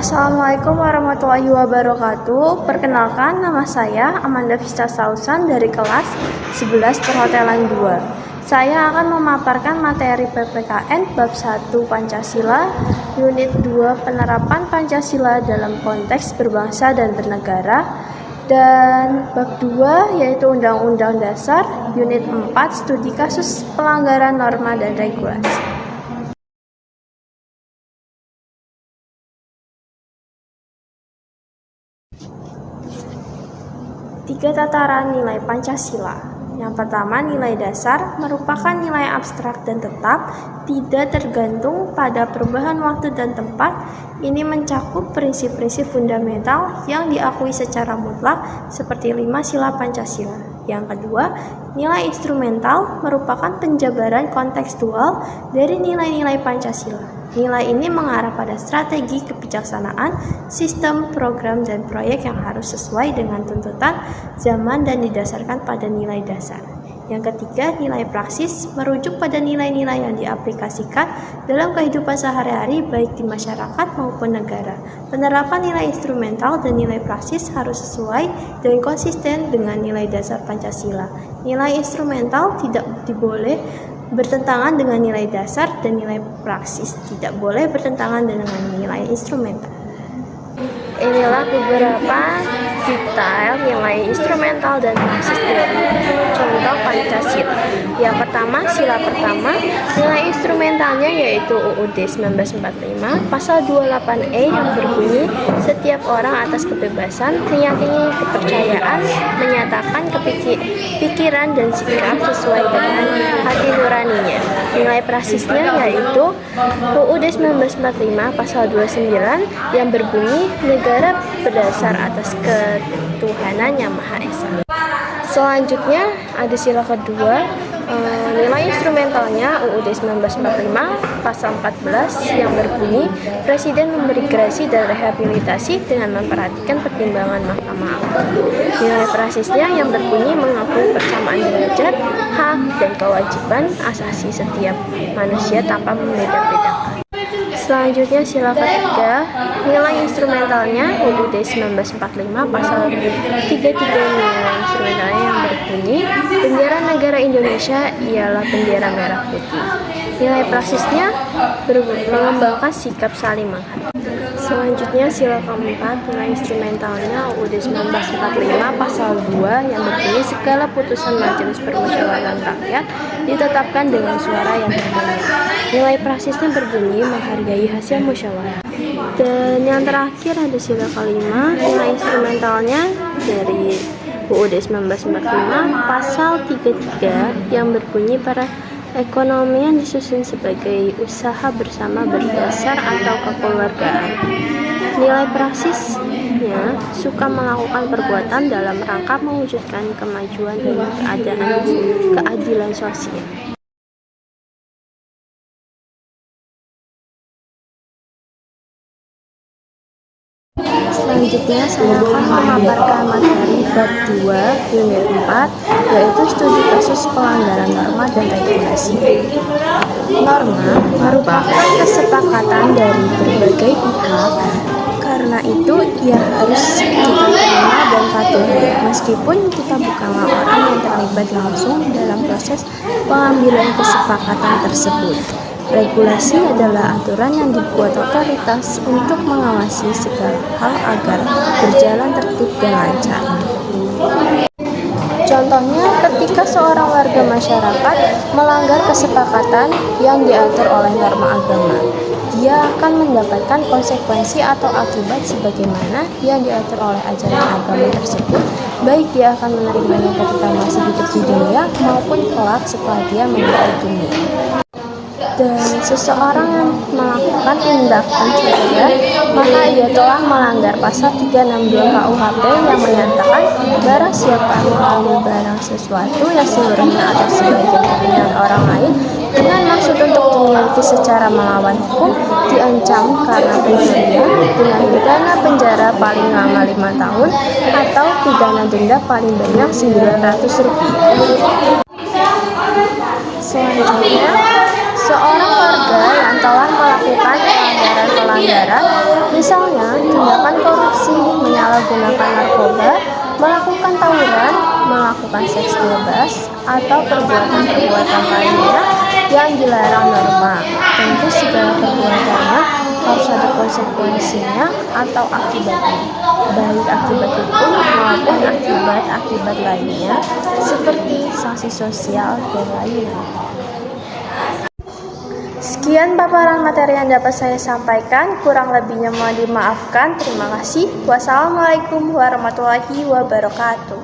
Assalamualaikum warahmatullahi wabarakatuh. Perkenalkan, nama saya Amanda Vista Sausan dari kelas 11 Perhotelan 2. Saya akan memaparkan materi PPKN bab 1 Pancasila, unit 2 penerapan Pancasila dalam konteks berbangsa dan bernegara, dan bab 2 yaitu Undang-Undang Dasar, unit 4 studi kasus pelanggaran norma dan regulasi. Tiga tataran nilai Pancasila. Yang pertama, nilai dasar merupakan nilai abstrak dan tetap, tidak tergantung pada perubahan waktu dan tempat. Ini mencakup prinsip-prinsip fundamental yang diakui secara mutlak seperti 5 sila Pancasila. Yang kedua, nilai instrumental merupakan penjabaran kontekstual dari nilai-nilai Pancasila. Nilai ini mengarah pada strategi kebijaksanaan, sistem, program, dan proyek yang harus sesuai dengan tuntutan zaman dan didasarkan pada nilai dasar. Yang ketiga, nilai praksis merujuk pada nilai-nilai yang diaplikasikan dalam kehidupan sehari-hari baik di masyarakat maupun negara. Penerapan nilai instrumental dan nilai praksis harus sesuai dan konsisten dengan nilai dasar Pancasila. Nilai instrumental tidak boleh bertentangan dengan nilai dasar dan nilai praksis tidak boleh bertentangan dengan nilai instrumental. Inilah beberapa detail nilai instrumental dan praksis dari contoh Pancasila. Yang pertama, sila pertama, nilai instrumentalnya yaitu UUD 1945 pasal 28E yang berbunyi setiap orang atas kebebasan meyakini kepercayaan, menyatakan pikiran dan sikap sesuai dengan hati nuraninya. Nilai praksisnya yaitu UUD 1945 pasal 29 yang berbunyi negara berdasar atas ketuhanan yang Maha Esa. Selanjutnya ada sila kedua, nilai instrumentalnya UUD 1945 pasal 14 yang berbunyi Presiden memberi gerasi dan rehabilitasi dengan memperhatikan pertimbangan Mahkamah Agung. Nilai praksisnya yang berbunyi mengakui persamaan derajat, hak, dan kewajiban asasi setiap manusia tanpa membeda-bedakan. Selanjutnya sila ketiga, nilai instrumentalnya UUD 1945 pasal 33 nilai instrumentalnya yang berbunyi bendera negara Indonesia ialah bendera merah putih. Nilai praksisnya mengembangkan sikap saling menghargai. Selanjutnya sila keempat, nilai instrumentalnya UUD 1945 pasal 2 yang berbunyi segala putusan Majelis Permusyawaratan Rakyat ditetapkan dengan suara yang terbanyak. Nilai praksisnya berbunyi menghargai hasil musyawarah. Dan yang terakhir ada sila kelima, nilai instrumentalnya dari UUD 1945 pasal 33 yang berbunyi para ekonomi yang disusun sebagai usaha bersama berdasar atau kekeluargaan. Nilai praksisnya suka melakukan perbuatan dalam rangka mewujudkan kemajuan dan keadilan sosial. Selanjutnya saya akan memaparkan materi bab 2 unit 4 yaitu studi kasus pelanggaran norma dan regulasi. Norma merupakan kesepakatan dari berbagai pihak, karena itu ia harus kita terima dan patuhi meskipun kita bukanlah orang yang terlibat langsung dalam proses pengambilan kesepakatan tersebut. Regulasi adalah aturan yang dibuat otoritas untuk mengawasi segala hal agar berjalan tertib dan lancar. Contohnya, ketika seorang warga masyarakat melanggar kesepakatan yang diatur oleh norma agama, dia akan mendapatkan konsekuensi atau akibat sebagaimana yang diatur oleh ajaran agama tersebut, baik dia akan menerimanya ketika masih hidup di dunia maupun kelak setelah dia meninggal dunia. Dan seseorang yang melakukan tindakan curiga, maka ia telah melanggar pasal 362 KUHP yang menyatakan barang siapa mengambil barang sesuatu yang seluruhnya atau sebagian kepentingan orang lain dengan maksud untuk dimiliki secara melawan hukum diancam karena pencurian dengan pidana penjara paling lama 5 tahun atau pidana denda paling banyak Rp900. Selanjutnya, seorang warga yang telah melakukan pelanggaran, misalnya menggunakan narkoba, melakukan tawuran, melakukan seks bebas, atau perbuatan-perbuatan lainnya yang dilarang norma. Tentu segala perbuatannya harus ada konsekuensinya atau akibatnya, baik akibat hukum maupun akibat-akibat lainnya, seperti sanksi sosial dan lainnya. Sekian paparan materi yang dapat saya sampaikan, kurang lebihnya mohon dimaafkan. Terima kasih. Wassalamualaikum warahmatullahi wabarakatuh.